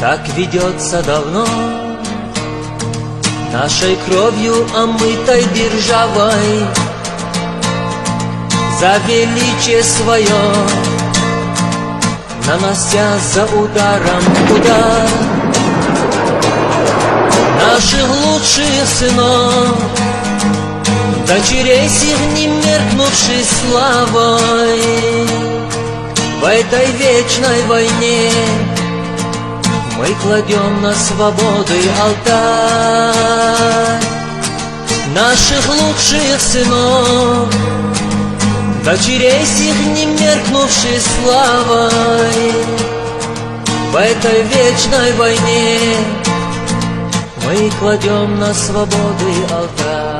так ведется давно, нашей кровью омытой державой, за величие свое, нанося за ударом удар. Наших лучших сынов, дочерей сих не меркнувшей славой, в этой вечной войне мы кладем на свободы алтарь. Наших лучших сынов, дочерей сих не меркнувшей славой, в этой вечной войне мы кладем на свободы алтарь.